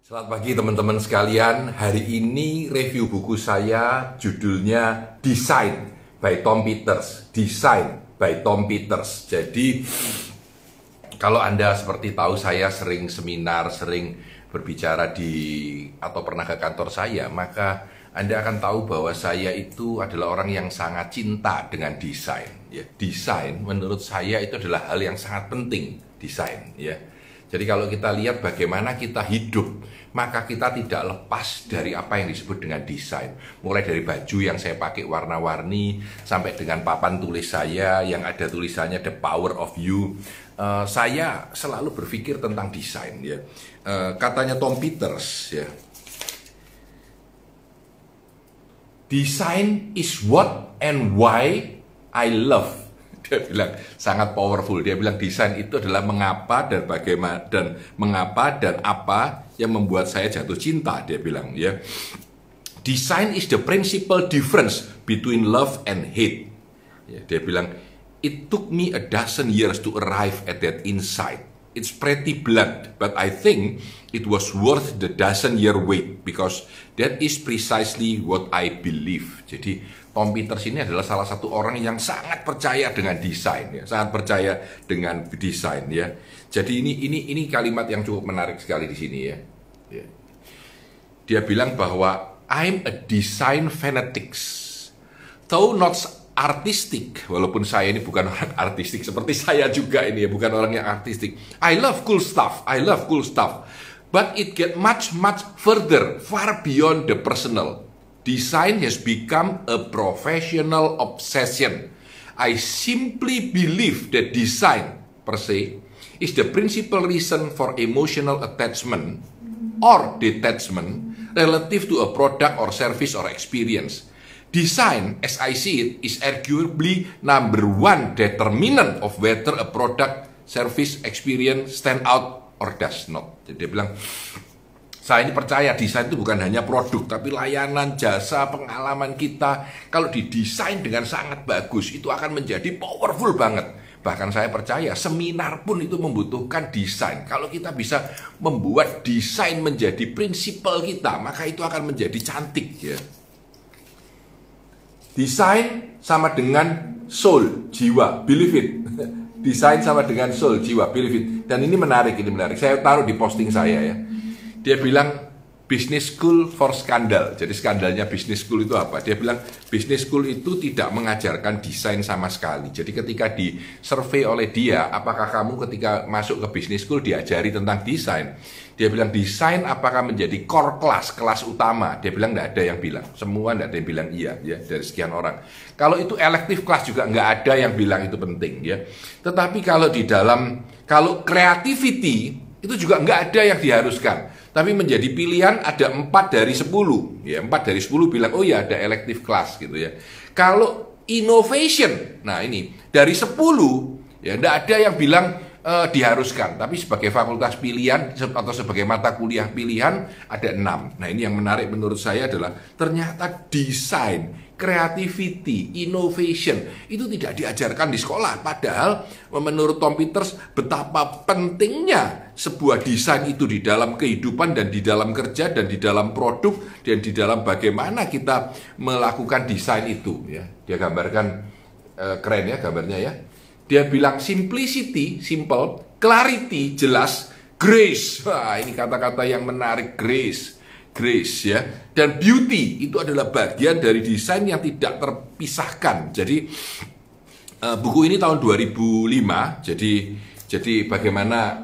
Selamat pagi teman-teman sekalian. Hari ini review buku saya judulnya Design by Tom Peters. Design by Tom Peters. Jadi kalau Anda seperti tahu saya sering seminar, sering berbicara atau pernah ke kantor saya, maka Anda akan tahu bahwa saya itu adalah orang yang sangat cinta dengan desain. Ya, desain menurut saya itu adalah hal yang sangat penting, desain. Ya. Jadi kalau kita lihat bagaimana kita hidup, maka kita tidak lepas dari apa yang disebut dengan desain. Mulai dari baju yang saya pakai warna-warni, sampai dengan papan tulis saya yang ada tulisannya The Power of You. Saya selalu berpikir tentang desain. Ya. Katanya Tom Peters, ya, design is what and why I love. Dia bilang sangat powerful. Dia bilang desain itu adalah mengapa dan bagaimana dan mengapa dan apa yang membuat saya jatuh cinta. Dia bilang, ya, design is the principal difference between love and hate. Ya, dia bilang it took me a dozen years to arrive at that insight. It's pretty blunt, but I think it was worth the dozen-year wait because that is precisely what I believe. Jadi Tom Peters ini adalah salah satu orang yang sangat percaya dengan desain, ya, sangat percaya dengan desain, ya. Jadi ini kalimat yang cukup menarik sekali di sini, ya. Ya. Dia bilang bahwa I'm a design fanatics, though not artistic, walaupun saya ini bukan orang artistik seperti saya juga ini, ya, bukan orang yang artistik. I love cool stuff, but it get much further, far beyond the personal. Design has become a professional obsession. I simply believe that design per se is the principal reason for emotional attachment or detachment relative to a product or service or experience. Design, as I see it, is arguably number one determinant of whether a product, service, experience stand out or does not. Jadi dia bilang, saya ini percaya desain itu bukan hanya produk, tapi layanan, jasa, pengalaman kita. Kalau didesain dengan sangat bagus, itu akan menjadi powerful banget. Bahkan saya percaya seminar pun itu membutuhkan desain. Kalau kita bisa membuat desain menjadi prinsipal kita, maka itu akan menjadi cantik, ya. Desain sama dengan soul, jiwa, believe it. Desain sama dengan soul, jiwa, believe it. Dan ini menarik. Saya taruh di posting saya, ya. Dia bilang business school for skandal. Jadi skandalnya business school itu apa? Dia bilang business school itu tidak mengajarkan desain sama sekali. Jadi ketika di survei oleh dia, apakah kamu ketika masuk ke business school diajari tentang desain? Dia bilang desain apakah menjadi core kelas utama? Dia bilang tidak ada yang bilang. Semua tidak ada yang bilang iya, ya, dari sekian orang. Kalau itu elective class juga nggak ada yang bilang itu penting, ya. Tetapi kalau creativity itu juga nggak ada yang diharuskan. Tapi menjadi pilihan ada 4 dari 10. Ya, 4 dari 10 bilang, oh ya ada elective class gitu, ya. Kalau innovation, nah ini dari 10, ya tidak ada yang bilang diharuskan. Tapi sebagai fakultas pilihan atau sebagai mata kuliah pilihan ada 6. Nah ini yang menarik menurut saya adalah ternyata desain, creativity, innovation itu tidak diajarkan di sekolah. Padahal menurut Tom Peters betapa pentingnya sebuah desain itu di dalam kehidupan dan di dalam kerja dan di dalam produk dan di dalam bagaimana kita melakukan desain itu, ya. Dia gambarkan keren, ya, gambarnya, ya. Dia bilang simplicity, simple, clarity, jelas, grace. Wah, ini kata-kata yang menarik, grace, ya. Dan beauty itu adalah bagian dari desain yang tidak terpisahkan. Jadi buku ini tahun 2005. Jadi bagaimana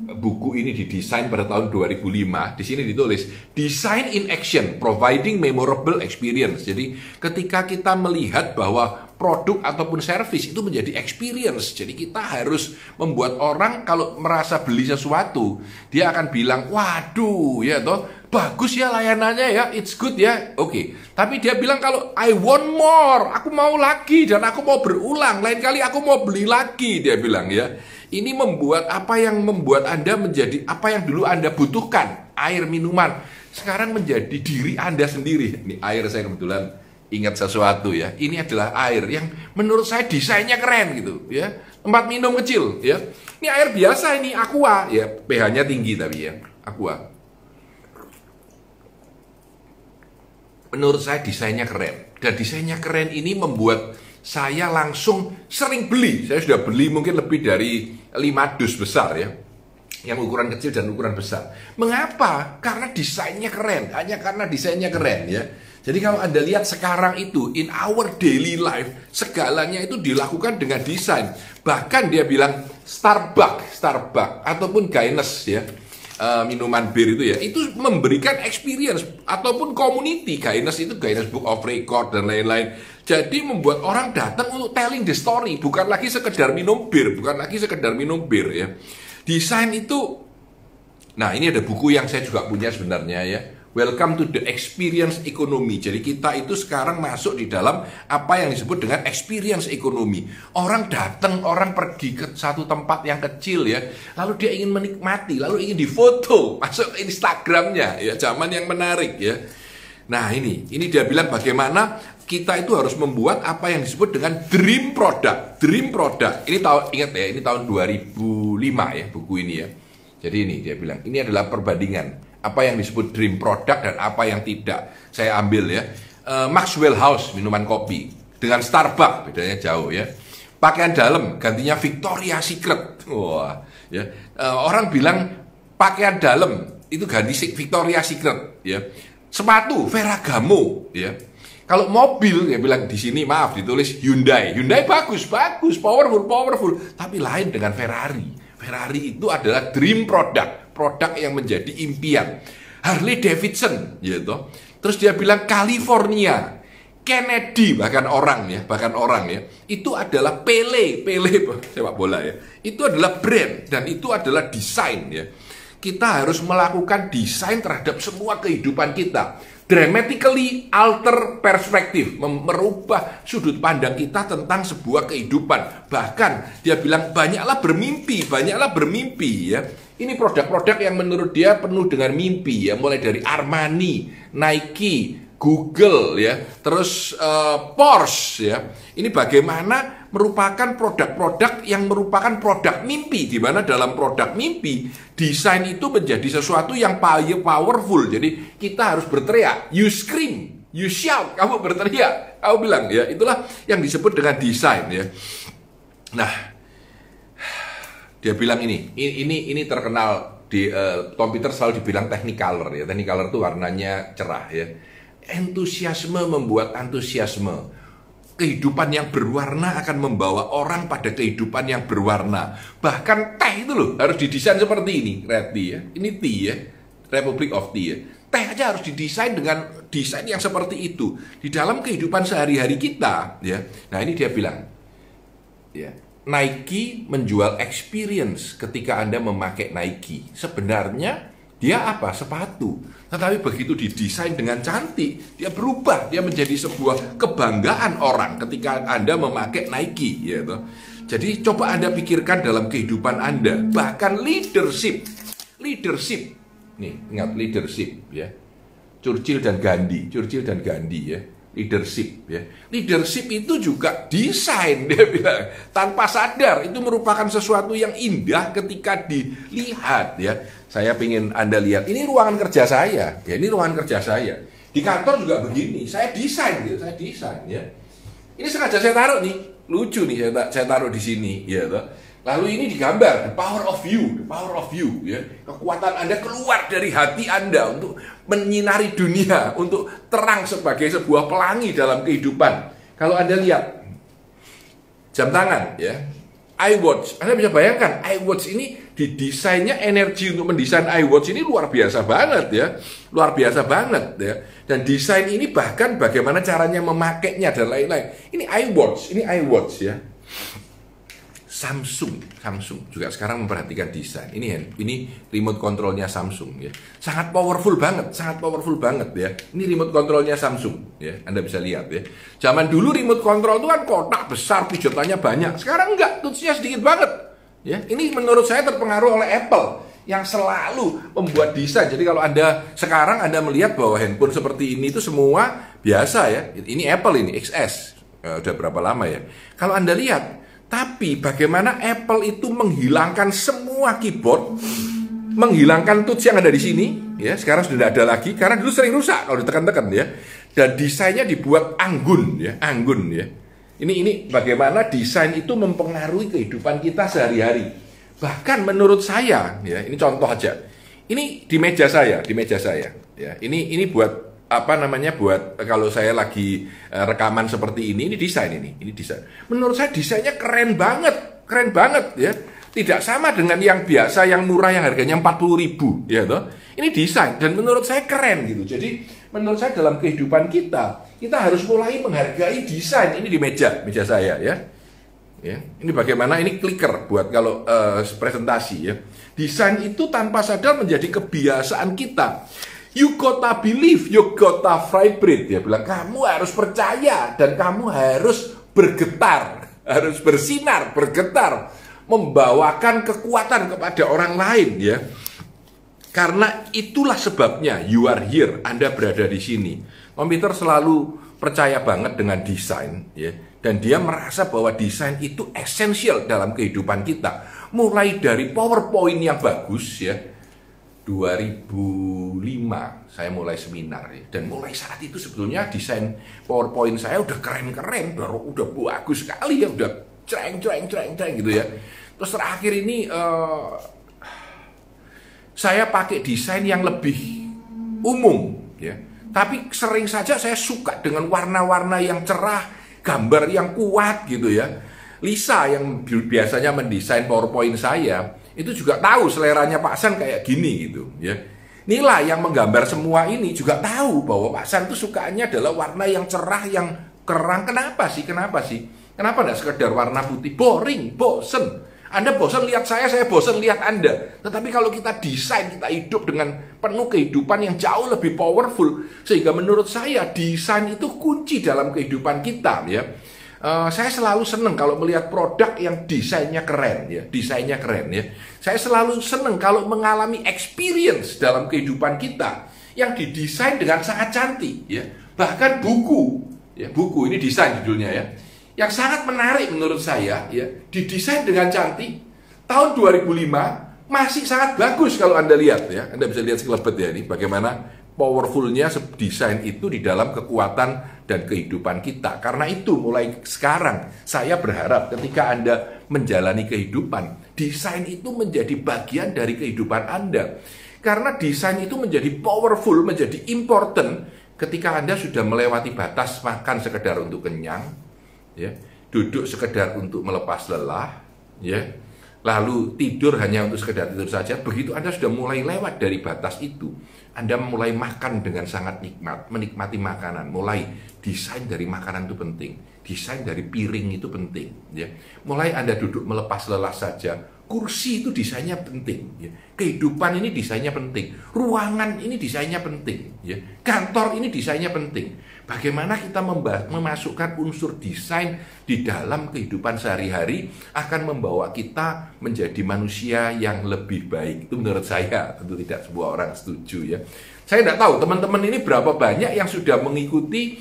buku ini didesain pada tahun 2005. Di sini ditulis Design in Action, Providing Memorable Experience. Jadi ketika kita melihat bahwa produk ataupun service itu menjadi experience. Jadi kita harus membuat orang kalau merasa beli sesuatu, dia akan bilang, waduh, ya toh, bagus ya layanannya, ya, it's good, ya, oke. Tapi dia bilang kalau I want more, aku mau lagi dan aku mau berulang, lain kali aku mau beli lagi, dia bilang, ya. Ini membuat apa yang membuat Anda menjadi apa yang dulu Anda butuhkan, air, minuman, sekarang menjadi diri Anda sendiri. Ini air, saya kebetulan ingat sesuatu, ya. Ini adalah air yang menurut saya desainnya keren gitu, ya. Tempat minum kecil, ya. Ini air biasa, ini aqua, ya. pH-nya tinggi tapi, ya, aqua. menurut saya desainnya keren. Dan desainnya keren ini membuat saya langsung sering beli. Saya sudah beli mungkin lebih dari 5 dus besar ya, yang ukuran kecil dan ukuran besar. Mengapa? Karena desainnya keren. Hanya karena desainnya keren ya. Jadi kalau Anda lihat sekarang itu, in our daily life, segalanya itu dilakukan dengan desain. Bahkan dia bilang Starbucks ataupun Guinness ya, minuman bir itu ya, itu memberikan experience ataupun community. Guinness itu Guinness Book of Record dan lain-lain. Jadi membuat orang datang untuk telling the story, bukan lagi sekedar minum bir, ya. Desain itu, nah ini ada buku yang saya juga punya sebenarnya ya, Welcome to the Experience Economy. Jadi kita itu sekarang masuk di dalam apa yang disebut dengan experience economy. Orang datang, orang pergi ke satu tempat yang kecil ya, lalu dia ingin menikmati, lalu ingin difoto, masuk ke Instagramnya ya, zaman yang menarik ya. Nah ini dia bilang bagaimana kita itu harus membuat apa yang disebut dengan dream product. Ini ingat ya, ini tahun 2005 ya buku ini ya. Jadi ini dia bilang, ini adalah perbandingan apa yang disebut dream product dan apa yang tidak. Saya ambil ya, Maxwell House minuman kopi dengan Starbucks, bedanya jauh ya. Pakaian dalam gantinya Victoria's Secret. Wah, ya. Orang bilang pakaian dalam itu ganti Victoria's Secret ya. Sepatu Ferragamo ya. Kalau mobil ya bilang di sini maaf ditulis Hyundai bagus, powerful, tapi lain dengan Ferrari. Ferrari itu adalah dream produk yang menjadi impian. Harley Davidson gitu. Terus dia bilang California, Kennedy, bahkan orang ya, itu adalah Pele sepak bola ya. Itu adalah brand dan itu adalah desain ya. Kita harus melakukan desain terhadap semua kehidupan kita. Dramatically alter perspektif, merubah sudut pandang kita tentang sebuah kehidupan. Bahkan dia bilang banyaklah bermimpi ya. Ini produk-produk yang menurut dia penuh dengan mimpi ya, mulai dari Armani, Nike, Google ya, terus Porsche ya. Ini bagaimana merupakan produk-produk yang merupakan produk mimpi, di mana dalam produk mimpi desain itu menjadi sesuatu yang powerful. Jadi kita harus berteriak, you scream, you shout, kamu berteriak, kamu bilang ya, itulah yang disebut dengan desain ya. Nah, dia bilang ini terkenal di Tom Peters selalu dibilang technicolor ya. Technicolor itu warnanya cerah ya. Entusiasme membuat antusiasme. Kehidupan yang berwarna akan membawa orang pada kehidupan yang berwarna. Bahkan teh itu loh harus didesain seperti ini, Red Tea ya. Ini tea ya, Republic of Tea ya. Teh aja harus didesain dengan desain yang seperti itu di dalam kehidupan sehari-hari kita ya. Nah ini dia bilang ya, Nike menjual experience ketika Anda memakai Nike. Sebenarnya dia apa? Sepatu. Tetapi begitu didesain dengan cantik, dia berubah, dia menjadi sebuah kebanggaan orang ketika Anda memakai Nike gitu. Jadi coba Anda pikirkan dalam kehidupan Anda, bahkan leadership. Nih, ingat leadership ya. Churchill dan Gandhi ya. Leadership ya. Leadership itu juga desain, dia bilang. Tanpa sadar itu merupakan sesuatu yang indah ketika dilihat ya. Saya ingin Anda lihat, ini ruangan kerja saya. Ya, ini ruangan kerja saya. Di kantor juga begini. Saya desain gitu, ya. Ini sengaja saya taruh nih. Lucu nih saya taruh di sini ya. Lalu ini digambar, the power of you ya. Kekuatan Anda keluar dari hati Anda untuk menyinari dunia, untuk terang sebagai sebuah pelangi dalam kehidupan. Kalau Anda lihat jam tangan ya, iWatch, Anda bisa bayangkan iWatch ini didesainnya, energi untuk mendesain iWatch ini luar biasa banget ya. Dan desain ini bahkan bagaimana caranya memakainya dan lain-lain. Ini iWatch ya. Samsung juga sekarang memperhatikan desain. Ini remote controlnya Samsung ya. Sangat powerful banget ya. Ini remote controlnya Samsung ya. Anda bisa lihat ya. Zaman dulu remote control itu kan kotak besar, pijotannya banyak. Sekarang enggak, touch-nya sedikit banget. Ya, ini menurut saya terpengaruh oleh Apple yang selalu membuat desain. Jadi kalau sekarang Anda melihat bahwa handphone seperti ini itu semua biasa ya. Ini Apple ini XS. Udah berapa lama ya? Kalau Anda lihat, tapi bagaimana Apple itu menghilangkan semua keyboard, menghilangkan touch yang ada di sini, ya, sekarang sudah tidak ada lagi karena dulu sering rusak kalau ditekan-tekan ya. Dan desainnya dibuat anggun ya, anggun ya. Ini bagaimana desain itu mempengaruhi kehidupan kita sehari-hari. Bahkan menurut saya ya, ini contoh aja. Ini di meja saya ya. Ini buat apa namanya, buat kalau saya lagi rekaman seperti ini desain ini desain. Menurut saya desainnya keren banget ya. Tidak sama dengan yang biasa, yang murah, yang harganya 40.000 ya toh. Ini desain dan menurut saya keren gitu. Jadi menurut saya dalam kehidupan kita harus mulai menghargai desain. Ini di meja saya ya. Ya, ini bagaimana ini clicker buat kalau presentasi ya. Desain itu tanpa sadar menjadi kebiasaan kita. You gotta believe, you gotta vibrate. Dia bilang kamu harus percaya dan kamu harus bergetar, harus bersinar, bergetar, membawakan kekuatan kepada orang lain ya. Karena itulah sebabnya you are here, Anda berada di sini. Komputer selalu percaya banget dengan desain ya, dan dia merasa bahwa desain itu esensial dalam kehidupan kita. Mulai dari PowerPoint yang bagus ya. 2005 saya mulai seminar ya. Dan mulai saat itu sebetulnya desain PowerPoint saya udah keren-keren, udah bagus sekali ya, udah cereng gitu ya. Terus terakhir ini saya pakai desain yang lebih umum ya. Tapi sering saja saya suka dengan warna-warna yang cerah, gambar yang kuat gitu ya. Lisa yang biasanya mendesain PowerPoint saya itu juga tahu seleranya Pak San kayak gini gitu ya. Nila yang menggambar semua ini juga tahu bahwa Pak San itu sukanya adalah warna yang cerah, yang kerang. Kenapa sih? Kenapa enggak sekedar warna putih? Boring, bosen. Anda bosan lihat saya bosan lihat Anda. Tetapi kalau kita desain, kita hidup dengan penuh kehidupan yang jauh lebih powerful. Sehingga menurut saya desain itu kunci dalam kehidupan kita ya. Saya selalu senang kalau melihat produk yang desainnya keren ya, Saya selalu senang kalau mengalami experience dalam kehidupan kita yang didesain dengan sangat cantik ya. Bahkan buku ini desain judulnya ya. Yang sangat menarik menurut saya ya, didesain dengan cantik. Tahun 2005 masih sangat bagus kalau Anda lihat ya. Anda bisa lihat sekelebet ya, ini bagaimana powerfulnya desain itu di dalam kekuatan dan kehidupan kita. Karena itu mulai sekarang saya berharap ketika Anda menjalani kehidupan, desain itu menjadi bagian dari kehidupan Anda. Karena desain itu menjadi powerful, menjadi important ketika Anda sudah melewati batas makan sekedar untuk kenyang, ya, duduk sekedar untuk melepas lelah, ya, lalu tidur hanya untuk sekedar tidur saja. Begitu Anda sudah mulai lewat dari batas itu, Anda mulai makan dengan sangat nikmat, menikmati makanan. Mulai desain dari makanan itu penting, desain dari piring itu penting. Ya. Mulai Anda duduk melepas lelah saja, kursi itu desainnya penting. Ya. Kehidupan ini desainnya penting, ruangan ini desainnya penting. Ya. Kantor ini desainnya penting. Bagaimana kita memasukkan unsur desain di dalam kehidupan sehari-hari akan membawa kita menjadi manusia yang lebih baik. Itu menurut saya, tentu tidak semua orang setuju ya. Saya tidak tahu teman-teman ini berapa banyak yang sudah mengikuti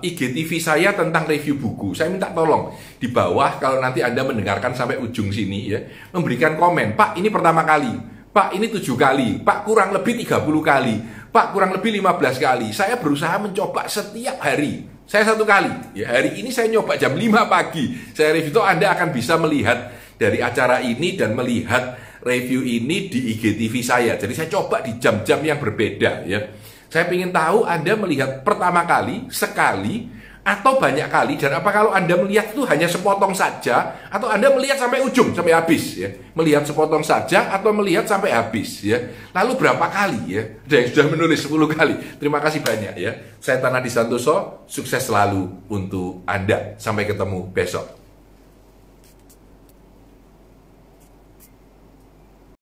IGTV saya tentang review buku. Saya minta tolong di bawah kalau nanti Anda mendengarkan sampai ujung sini ya, memberikan komen. Pak, ini pertama kali. Pak, ini 7 kali. Pak, kurang lebih 30 kali. Pak, kurang lebih 15 kali. Saya berusaha mencoba setiap hari. Saya 1 kali. Ya, hari ini saya nyoba jam 5 pagi. Saya review itu, Anda akan bisa melihat dari acara ini dan melihat review ini di IGTV saya. Jadi saya coba di jam-jam yang berbeda ya. Saya ingin tahu Anda melihat pertama kali, sekali, atau banyak kali, dan apa kalau Anda melihat itu hanya sepotong saja, atau Anda melihat sampai ujung, sampai habis ya. Melihat sepotong saja atau melihat sampai habis ya. Lalu berapa kali ya? Ada yang sudah menulis 10 kali. Terima kasih banyak ya. Saya Tanadi Santoso, sukses selalu untuk Anda. Sampai ketemu besok.